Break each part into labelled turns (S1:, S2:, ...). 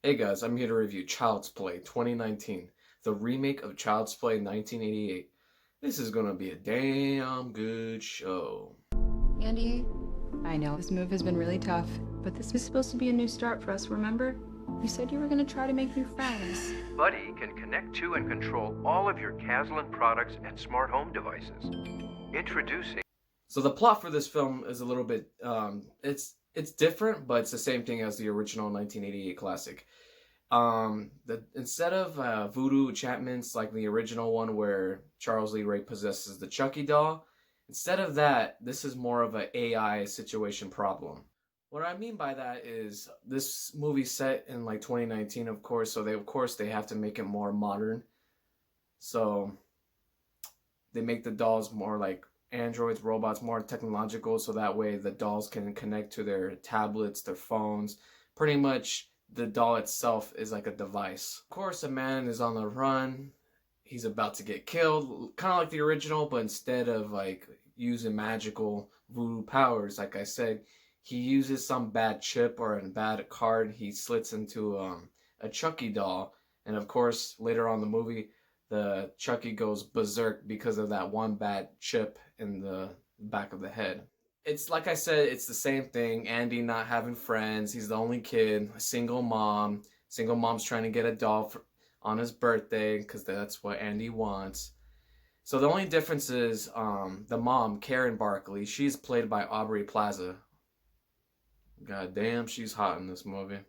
S1: Hey guys, I'm here to review Child's Play 2019, the remake of Child's Play 1988. This is gonna be a damn good show.
S2: Andy, I know this move has been really tough, but this was supposed to be a new start for us, remember? You said you were gonna try to make new friends.
S3: Buddy can connect to and control all of your Caslin products and smart home devices. Introducing.
S1: So the plot for this film is a little bit, it's different, but it's the same thing as the original 1988 classic. Instead of voodoo enchantments like the original one where Charles Lee Ray possesses the Chucky doll, instead of that, this is more of an AI situation problem. What I mean by that is this movie set in like 2019, of course, so they have to make it more modern. So they make the dolls more like androids, robots, more technological, so that way the dolls can connect to their tablets, their phones. Pretty much the doll itself is like a device. Of course, a man is on the run. He's about to get killed, kind of like the original, but instead of like using magical voodoo powers, like I said, he uses some bad chip or a bad card. He slits into a Chucky doll, and of course, later on in the movie, the Chucky goes berserk because of that one bad chip in the back of the head. It's like I said, it's the same thing. Andy not having friends. He's the only kid. A single mom. Single mom's trying to get a doll on his birthday because that's what Andy wants. So the only difference is the mom, Karen Barkley. She's played by Aubrey Plaza. God damn, she's hot in this movie.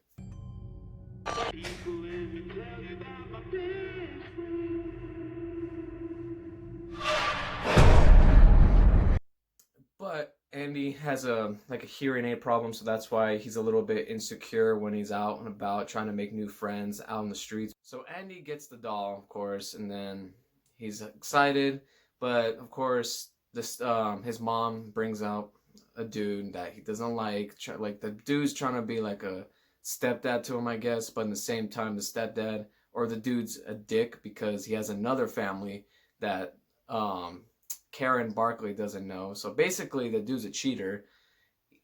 S1: But Andy has a hearing aid problem, so that's why he's a little bit insecure when he's out and about trying to make new friends out in the streets. So Andy gets the doll, of course, and then he's excited, but of course this his mom brings out a dude that he doesn't like. Like the dude's trying to be like a stepdad to him, I guess, but in the same time the stepdad or the dude's a dick because he has another family that Karen Barkley doesn't know. So basically, the dude's a cheater.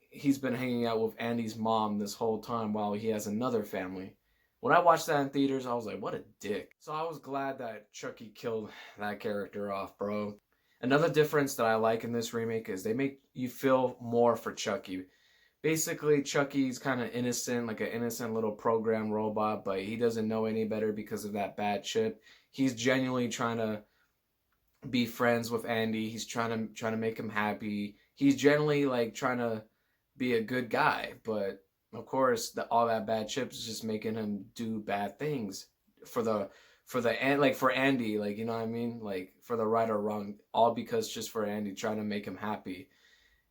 S1: He's been hanging out with Andy's mom this whole time while he has another family. When I watched that in theaters, I was like, what a dick. So I was glad that Chucky killed that character off, bro. Another difference that I like in this remake is they make you feel more for Chucky. Basically, Chucky's kind of innocent, like an innocent little program robot, but he doesn't know any better because of that bad chip. He's genuinely trying to be friends with Andy. He's trying to make him happy. He's generally like trying to be a good guy, but of course, all that bad chips is just making him do bad things for for Andy, like, you know what I mean, like for the right or wrong, all because just for Andy trying to make him happy.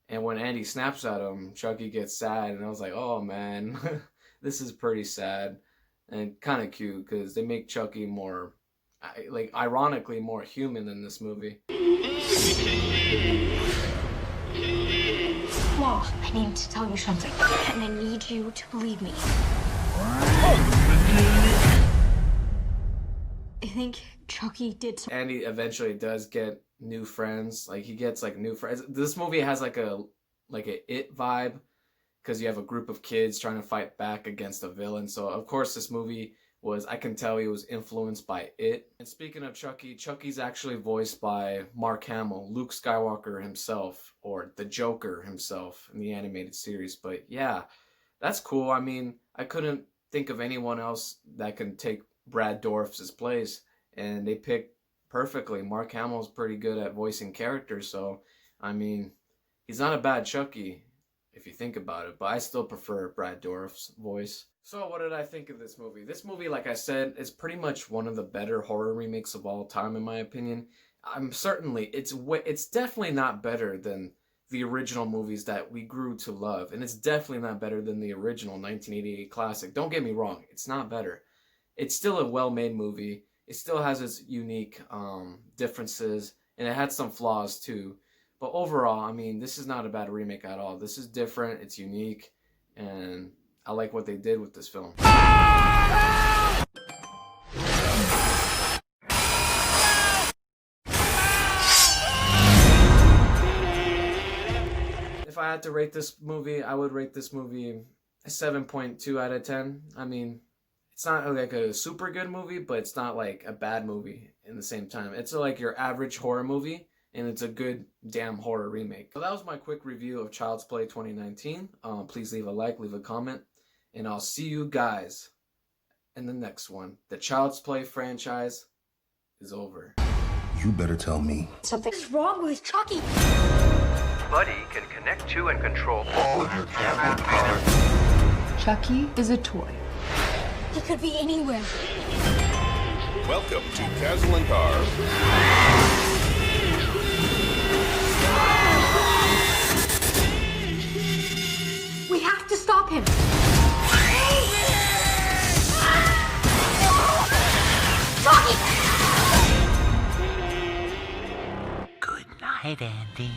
S1: And when Andy snaps at him, Chucky gets sad, and I was like, oh man, this is pretty sad and kind of cute because they make Chucky more like ironically more human in this movie.
S4: Mom, I need to tell you something, and I need you to believe me. I think Chucky did something.
S1: Andy eventually does get new friends. Like he gets like new friends. This movie has like a It vibe because you have a group of kids trying to fight back against a villain. So of course this movie I can tell he was influenced by It. And speaking of Chucky, Chucky's actually voiced by Mark Hamill, Luke Skywalker himself, or the Joker himself in the animated series. But yeah, that's cool. I mean, I couldn't think of anyone else that can take Brad Dourif's place, and they picked perfectly. Mark Hamill's pretty good at voicing characters, so I mean, he's not a bad Chucky if you think about it, but I still prefer Brad Dourif's voice. So what did I think of this movie? This movie, like I said, is pretty much one of the better horror remakes of all time, in my opinion. It's definitely not better than the original movies that we grew to love, and it's definitely not better than the original 1988 classic. Don't get me wrong, it's not better. It's still a well-made movie. It still has its unique differences, and it had some flaws too. But overall, I mean, this is not a bad remake at all. This is different, it's unique, and I like what they did with this film. If I had to rate this movie, I would rate this movie a 7.2 out of 10. I mean, It's not like a super good movie, but it's not like a bad movie in the same time. It's like your average horror movie, and it's a good damn horror remake. So that was my quick review of Child's Play 2019. Please leave a like, leave a comment, and I'll see you guys in the next one. The Child's Play franchise is over.
S5: You better tell me.
S4: Something's wrong with Chucky.
S3: Buddy can connect to and control all of your Kazlan products.
S2: Chucky is a toy.
S4: He could be anywhere.
S5: Welcome to Kazlan Cars.
S4: We have to stop him. Chucky!
S6: Good night, Andy.